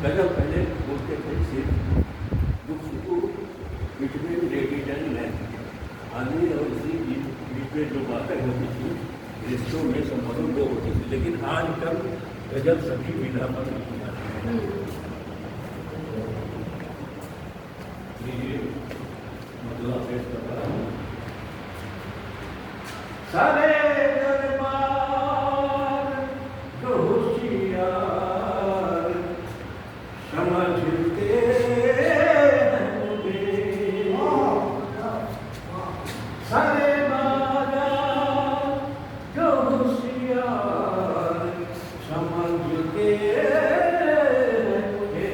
गजल पहले बोलते थे सिर्फ दुख सुख बिटवीन लेडीज एंड मैन, आदमी और स्त्री बीच में जो बातें होती थी रिश्तों में संबंधों वो होती थी, लेकिन आजकल गजल सभी विधा पर लिखी जाती है। मतलब पेश कर रहा हूँ। सारे दरबार को होशियार समझते हैं मुझे, सारे बाजार को होशियार समझते हैं मुझे,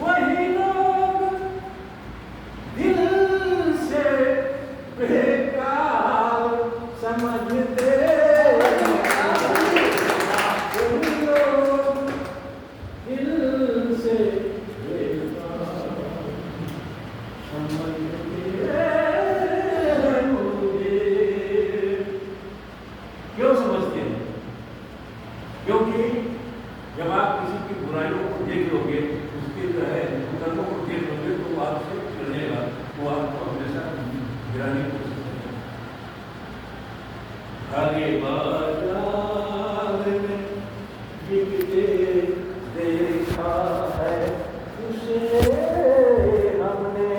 वही लोग दिल से बेकार समझते क्यों समझते हैं? क्योंकि जब आप किसी की बुराइयों को देख लोगे, उसके जो है कर्मों को देख लोगे, तो आपसे चलेगा, वो आपको हमेशा गिराने की कोशिश करेगा। हरे बाजार में बिकते देखा है उसे हमने,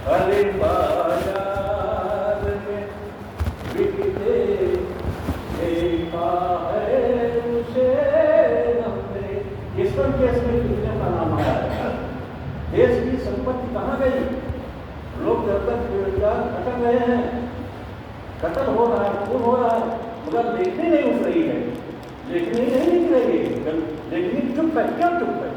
हरे बाजार में बिकते देखा है उसे हमने। ईश्वर केस में कितने का नाम आया है? देश की संपत्ति कहाँ गई? लोग जब तक बेरोजगार भटक रहे हैं, कत्ल हो रहा है, खून हो रहा है, मगर लेखनी नहीं उठ रही है, लेखनी नहीं लिख रही है, लेखनी चुप है। क्यों चुप है?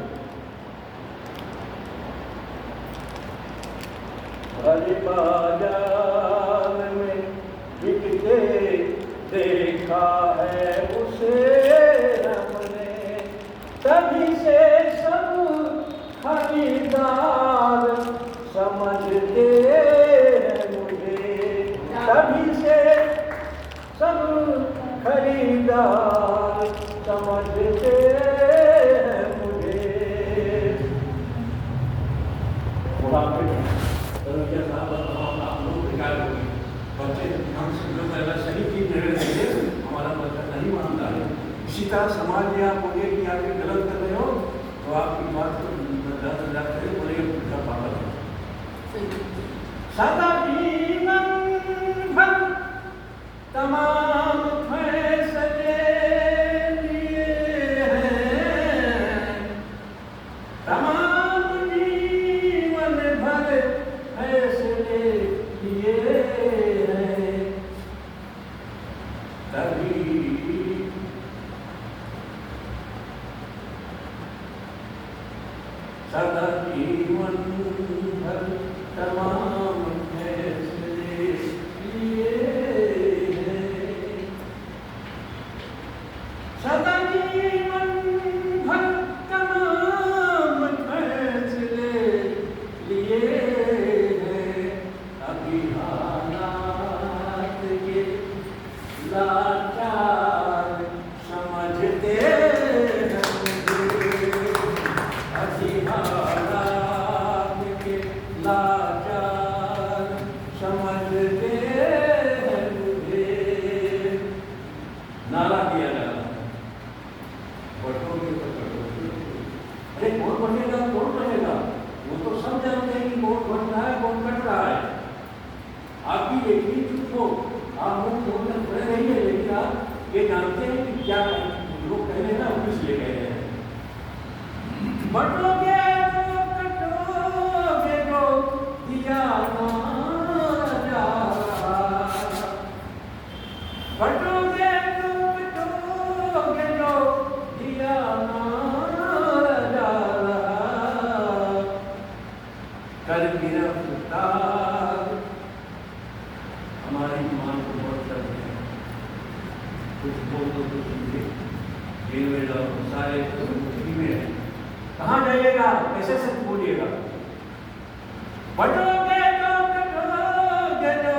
हरे बाजार में बिकते देखा है उसे हमने, तभी से सब खरीदार समझते हैं मुझे, तभी से सब खरीदार समझते हैं मुझे। हमारा बच्चा नहीं मानता है। इसी तरह समाज में आप बोलिए कि आप ये गलत कर रहे हो, तो आपकी बात को बोलेगा पूछा पागल है। सदा जीवन भर तमाम फैसले लिए हैं, तमाम जीवन भर फैसले लिए हैं, तभी सदा जीवन भर तमाम फैसले लिए हैं, सदा जीवन भर तमाम फैसले लिए हैं, अभी हालात के लाचार समझते हैं मुझे, अभी हालात के लाचार समझते हैं मुझे। नारा दिया जा रहा है, अरे कौन बनेगा, कौन बनेगा? वो तो सब जानते हैं कि कौन बन रहा है, कौन कट रहा है। आप भी देखिए, चुप हो, आप मुझ बोलने खड़े रहिए, लेकिन आप ये जानते हैं कि क्या लोग कह रहे हैं ना, वो इसलिए कह रहे हैं। बटोगे तो कटोगे जो दिया ना जा रहा, बटोगे तो कटोगे जो दिया ना जा रहा, कर गिरफ्तार हमारी ईमान को बहुत करते हैं। कुछ बोल दो कुछ सारे में है, कहाँ जाइएगा, कैसे सच बोलिएगा? बटोगे तो कटोगे जो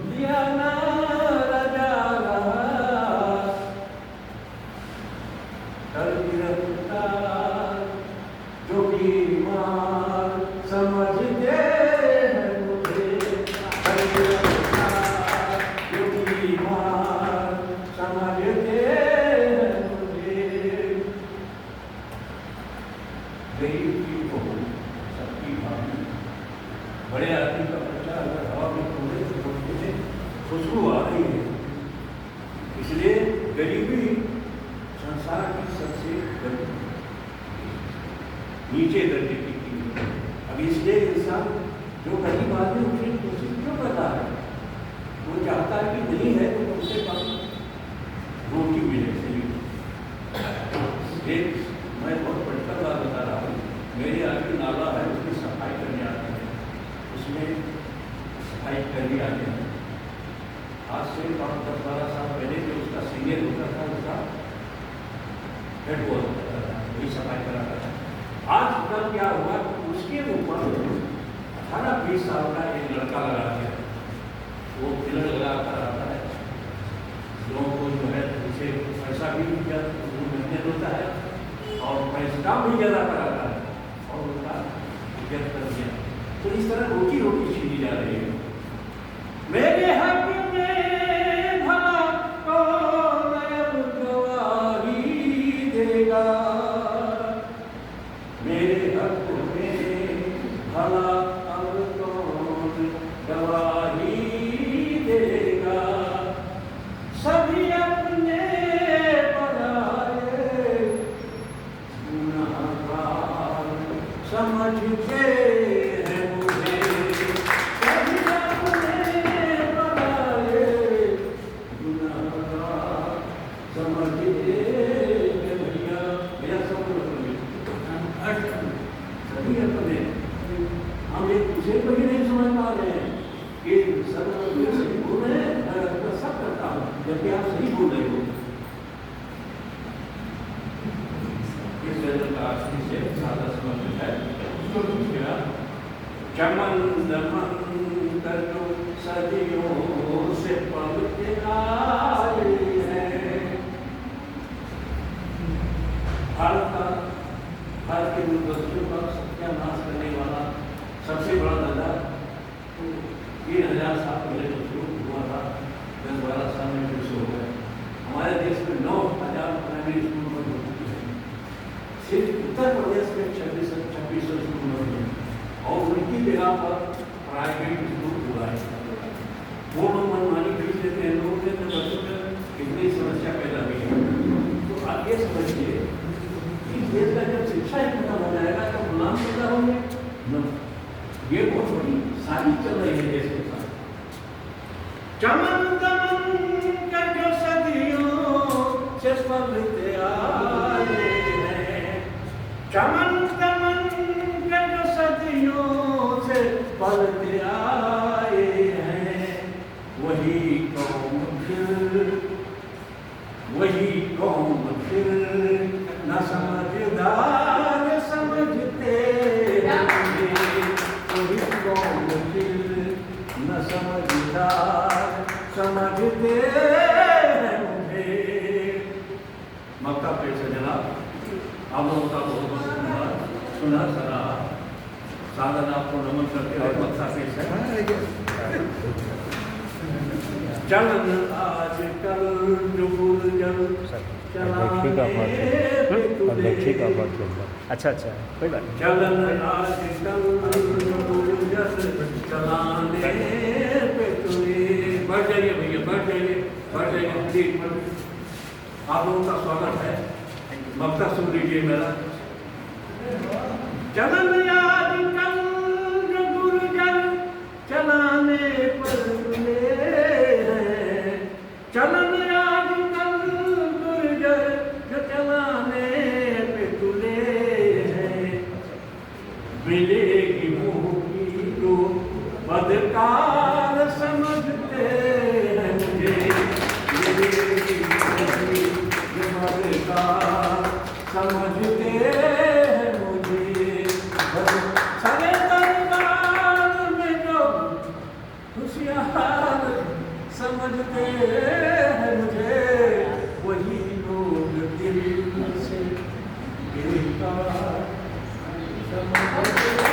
दिया ना जा रहा, कर गिरफ्तार बीमार समझते हैं मुझे। गरीब की बहू सबकी भाभी, बड़े आदमी का बच्चा अगर हवा में थोड़े से थोड़े से खुशबू आ रही है, इसलिए गरीबी संसार की सबसे नीचे दर्जे की चीज है। अब इसलिए इंसान जो गरीब आदमी उसकी कोशिश क्यों करता है, वो चाहता है कि नहीं है तो कम से कम रोटी मिले। एक मैं बहुत पढ़कर बात बता रहा हूँ, मेरे आगे नाला है, उसकी सफाई करने आते हैं, उसमें सफाई करने आते हैं। आज से 10-12 साल पहले जो उसका सीनियर होता था, उसका हेड बॉय होता था, वही सफाई कराता था। आज कल क्या हुआ, उसके ऊपर 18-20 साल का एक लड़का लगा के वो तिलक लगा कर आता है, लोगों को जो है उसे पैसा भी मेहनत होता है और पैसा भी ज़्यादा कराता है और उनका इज्जत कर दिया। तो इस तरह रोटी रोटी छीनी जा रही है। मेरे हक में भला कौन गवाही देगा, मेरे हक में भला अब कौन गवाही देगा। सभी अपने बनाए गुनहगार समझते हैं मुझे, सभी अपने बनाए गुनहगार समझते हैं। भैया मेरा सब सभी अपने, हम एक दूसरे को ही नहीं समझ पा रहे हैं कि सब सही बोल रहे हैं, मैं अपना सब करता हूँ जबकि आप सही बोल रहे हो। इस गजल का आखिरी से सादा समझ है, उसको क्या चमन दमन कर जो सदियों से पलते आए हैं। भारत के दूरदर्शियों का सत्यानाश करने वाला सबसे बड़ा धंधा 3000 साल पहले जो शुरू हुआ था, 10-12 साल में फिर से हो गया। हमारे देश में 9000 प्राइमरी स्कूल बंद हो चुके हैं। सिर्फ उत्तर प्रदेश में 2600 स्कूल बंद हैं और उनकी जगह पर प्राइवेट स्कूल हुआ है। वो लोग मनमानी फीस देते हैं, लोग देते हैं, बच्चों में कितनी समस्या पैदा हुई है। तो आप ये समझिए इस देश का जब शिक्षा ही खत्म हो जाएगा तो गुलाम पैदा होंगे न। ये बहुत बड़ी साजिश चल रही है देश के साथ। चमन दमन कर जो सदियों से पलते आए हैं, चमन दमन कर जो सदियों से पलते आए हैं। वही कौम फिर न समझदार समझते हैं, वही कौम फिर न समझदार समझते हैं मुझे। मक्का पेड़ से जनाब आप लोगों का बहुत बहुत धन्यवाद। सुना सरा साधन आपको नमन करते हुए मक्का पेड़ से चलन आज कल जो गुर्जर अच्छा अच्छा कोई बात नहीं। चलन आज कल जो गुर्जर चलाने पे तुले। बढ़ जाइए भैया, बढ़ जाइए प्लीज। आप लोगों का स्वागत है। मक्ता सुन लीजिए मेरा। चलन आज कल जो गुर्जर चलाने पर तुले, चलन आज कल गुर्जर जो चलाने पे तुले हैं। मिलेगी मुँह की तो बदकार समझते हैं मुझे, मिलेगी जो बदकार समझते हैं मुझे। सरे दरबार में जो होशियार समझते हैं मुझे, वही लोग दिल से गिरफ्तार समझते